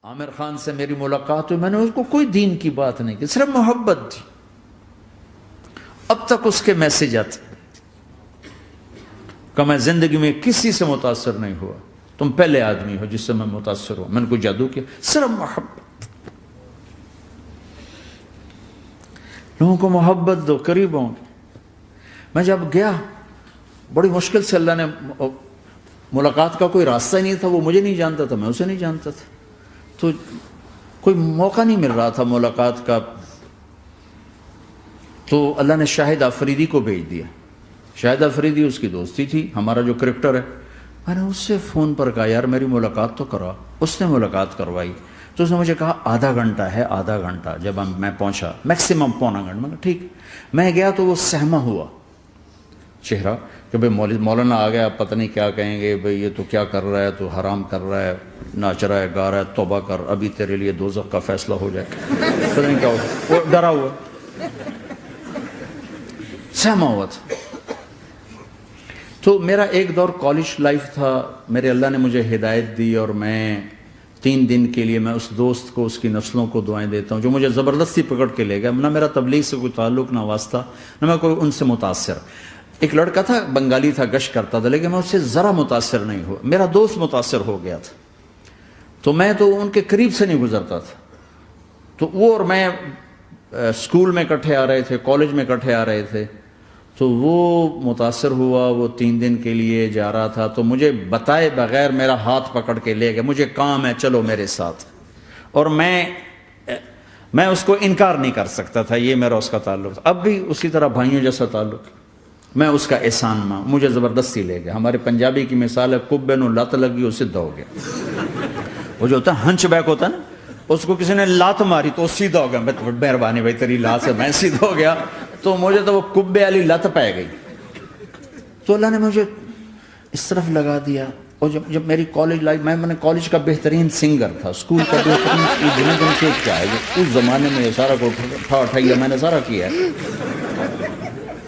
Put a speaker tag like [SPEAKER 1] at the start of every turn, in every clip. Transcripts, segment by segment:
[SPEAKER 1] عامر خان سے میری ملاقات ہوئی، میں نے اس کو کوئی دین کی بات نہیں کی، صرف محبت تھی۔ اب تک اس کے میسج آتے کہ میں زندگی میں کسی سے متاثر نہیں ہوا، تم پہلے آدمی ہو جس سے میں متاثر ہوں، میں نے کوئی جادو کیا، صرف محبت۔ لوگوں کو محبت دو، قریب ہوں گے۔ میں جب گیا بڑی مشکل سے اللہ نے، ملاقات کا کوئی راستہ ہی نہیں تھا، وہ مجھے نہیں جانتا تھا، میں اسے نہیں جانتا تھا، تو کوئی موقع نہیں مل رہا تھا ملاقات کا، تو اللہ نے شاہد آفریدی کو بھیج دیا۔ شاہد آفریدی اس کی دوستی تھی، ہمارا جو کرکٹر ہے، میں نے اس سے فون پر کہا یار میری ملاقات تو کرا، اس نے ملاقات کروائی، تو اس نے مجھے کہا آدھا گھنٹہ ہے، آدھا گھنٹہ۔ جب میں پہنچا میکسیمم پونا گھنٹہ، میں نے کہا ٹھیک۔ میں گیا تو وہ سہما ہوا چہرہ کہ بھئی مولانا آ گیا، پتہ نہیں کیا کہیں گے، بھئی یہ تو کیا کر رہا ہے، تو حرام کر رہا ہے، ناچ رہا ہے، گا رہا ہے، توبہ کر، ابھی تیرے لیے دوزخ کا فیصلہ ہو جائے، پتہ نہیں کیا ہوگا، وہ ڈرا ہوا سہما ہوا تھا۔ تو میرا ایک دور کالج لائف تھا، میرے اللہ نے مجھے ہدایت دی، اور میں 3 دن کے لیے میں اس دوست کو، اس کی نسلوں کو دعائیں دیتا ہوں جو مجھے زبردستی پکڑ کے لے گیا، نہ میرا تبلیغ سے کوئی تعلق، نہ واسطہ، نہ میں کوئی ان سے متاثر۔ ایک لڑکا تھا، بنگالی تھا، گشت کرتا تھا، لیکن میں اس سے ذرا متاثر نہیں ہوا، میرا دوست متاثر ہو گیا تھا، تو میں تو ان کے قریب سے نہیں گزرتا تھا۔ تو وہ اور میں اسکول میں اکٹھے آ رہے تھے، کالج میں اکٹھے آ رہے تھے، تو وہ متاثر ہوا، وہ 3 دن کے لیے جا رہا تھا، تو مجھے بتائے بغیر میرا ہاتھ پکڑ کے لے گیا، مجھے کام ہے چلو میرے ساتھ، اور میں اس کو انکار نہیں کر سکتا تھا، یہ میرا اس کا تعلق تھا، اب بھی اسی طرح بھائیوں جیسا تعلق، میں اس کا احسان ماں، مجھے زبردستی لے گیا۔ ہمارے پنجابی کی مثال ہے، کبے نو لت لگی وہ سیدھا ہو گیا، وہ جو ہوتا ہے ہنچ بیک ہوتا ہے نا، اس کو کسی نے لات ماری تو وہ سیدھا ہو گیا، مہربانی بھائی تیری لات سے میں سیدھا ہو گیا، تو مجھے تو وہ کبے والی لت پہ گئی، تو اللہ نے مجھے اس طرف لگا دیا۔ اور جب میری کالج لائف، میں نے کالج کا بہترین سنگر تھا، اسکول کا بہترین، یہ دنیا جن سے کیا ہے، اس زمانے میں یہ سارا کو اٹھائی میں نے سارا کیا ہے،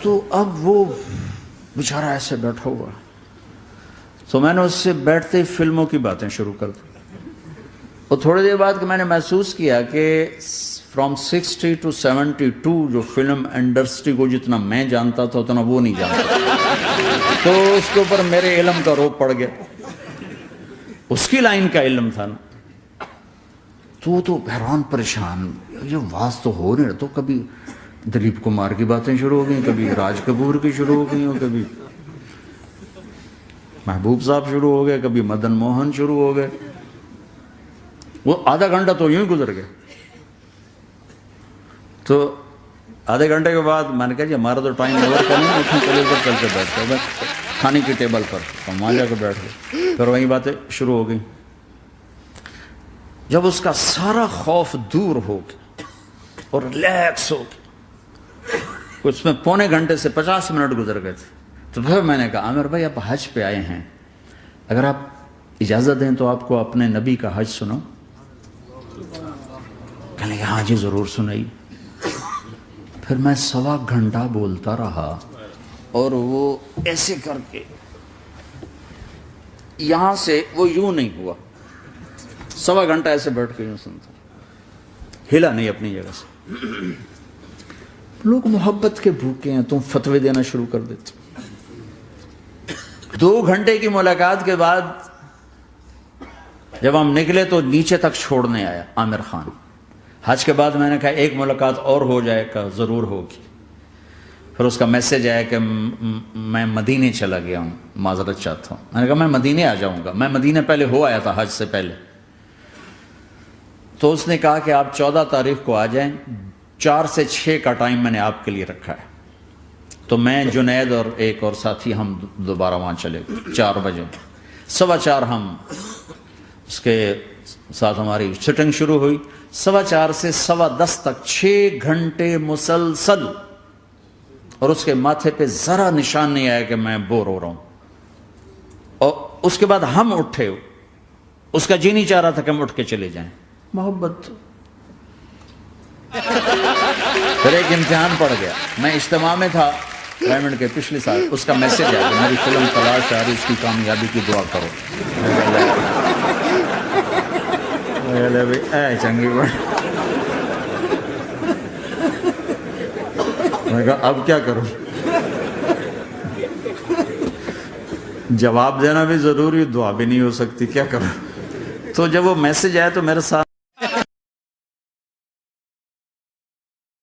[SPEAKER 1] تو اب وہ بیچارہ ایسے بیٹھا ہوا، تو میں نے اس سے بیٹھتے ہی فلموں کی باتیں شروع کر دی، اور تھوڑی دیر بعد میں نے محسوس کیا کہ فرام 60 to 72 جو فلم انڈسٹری کو جتنا میں جانتا تھا اتنا وہ نہیں جانتا، تو اس کے اوپر میرے علم کا روپ پڑ گیا، اس کی لائن کا علم تھا نا، تو حیران پریشان، یہ واز تو ہو نہیں رہا، تو کبھی دلیپ کمار کی باتیں شروع ہو گئیں، کبھی راج کپور کی شروع ہو گئیں، اور کبھی محبوب صاحب شروع ہو گئے، کبھی مدن موہن شروع ہو گئے، وہ آدھا گھنٹہ تو یوں ہی گزر گئے۔ تو آدھے گھنٹے کے بعد میں نے کہا جی ہمارا تو ٹائم اوور کریں، اٹھیں چلے اوپر چل کے بیٹھتے ہیں کھانے کی ٹیبل پر، ہم وہاں جا کے بیٹھ گئے، پھر وہیں باتیں شروع ہو گئیں۔ جب اس کا سارا خوف دور ہو گیا اور ریلیکس ہو گیا، اس میں پونے گھنٹے سے 50 منٹ گزر گئے تھے، تو پھر میں نے کہا عامر بھائی آپ حج پہ آئے ہیں، اگر آپ اجازت دیں تو آپ کو اپنے نبی کا حج سنو۔ کہنے لگے ہاں جی ضرور سنائی۔ پھر میں 1.25 گھنٹہ بولتا رہا، اور وہ ایسے کر کے یہاں سے وہ یوں نہیں ہوا، 1.25 گھنٹہ ایسے بیٹھ کے یوں سنتا، ہلا نہیں اپنی جگہ سے۔ لوگ محبت کے بھوکے ہیں، تم فتوے دینا شروع کر دیتے۔ 2 گھنٹے کی ملاقات کے بعد جب ہم نکلے تو نیچے تک چھوڑنے آیا عامر خان۔ حج کے بعد میں نے کہا ایک ملاقات اور ہو جائے گا، ضرور ہوگی۔ پھر اس کا میسج آیا کہ میں مدینے چلا گیا ہوں، معذرت چاہتا ہوں۔ میں نے کہا میں مدینے آ جاؤں گا، میں مدینے پہلے ہو آیا تھا حج سے پہلے۔ تو اس نے کہا کہ آپ 14 تاریخ کو آ جائیں، 4 سے 6 کا ٹائم میں نے آپ کے لیے رکھا ہے۔ تو میں، جنید اور ایک اور ساتھی، ہم دوبارہ وہاں چلے گئے 4 بجے، 4:15 ہم اس کے ساتھ ہماری سٹنگ شروع ہوئی، 4:15 سے 10:15 تک 6 گھنٹے مسلسل، اور اس کے ماتھے پہ ذرا نشان نہیں آیا کہ میں بور ہو رہا ہوں۔ اور اس کے بعد ہم اٹھے، اس کا جی نہیں چاہ رہا تھا کہ ہم اٹھ کے چلے جائیں، محبت۔ پھر ایک امتحان پڑ گیا، میں اجتماع میں تھا ڈائمنڈ کے پچھلے سال، اس کا میسج آیا کہ میری فلم تلاش آ رہی، اس کی کامیابی کی دعا کرو۔ میں بھی اے چنگی بڑی. میں کہا اب کیا کروں؟ جواب دینا بھی ضروری، دعا بھی نہیں ہو سکتی، کیا کروں؟ تو جب وہ میسج آیا تو میرے ساتھ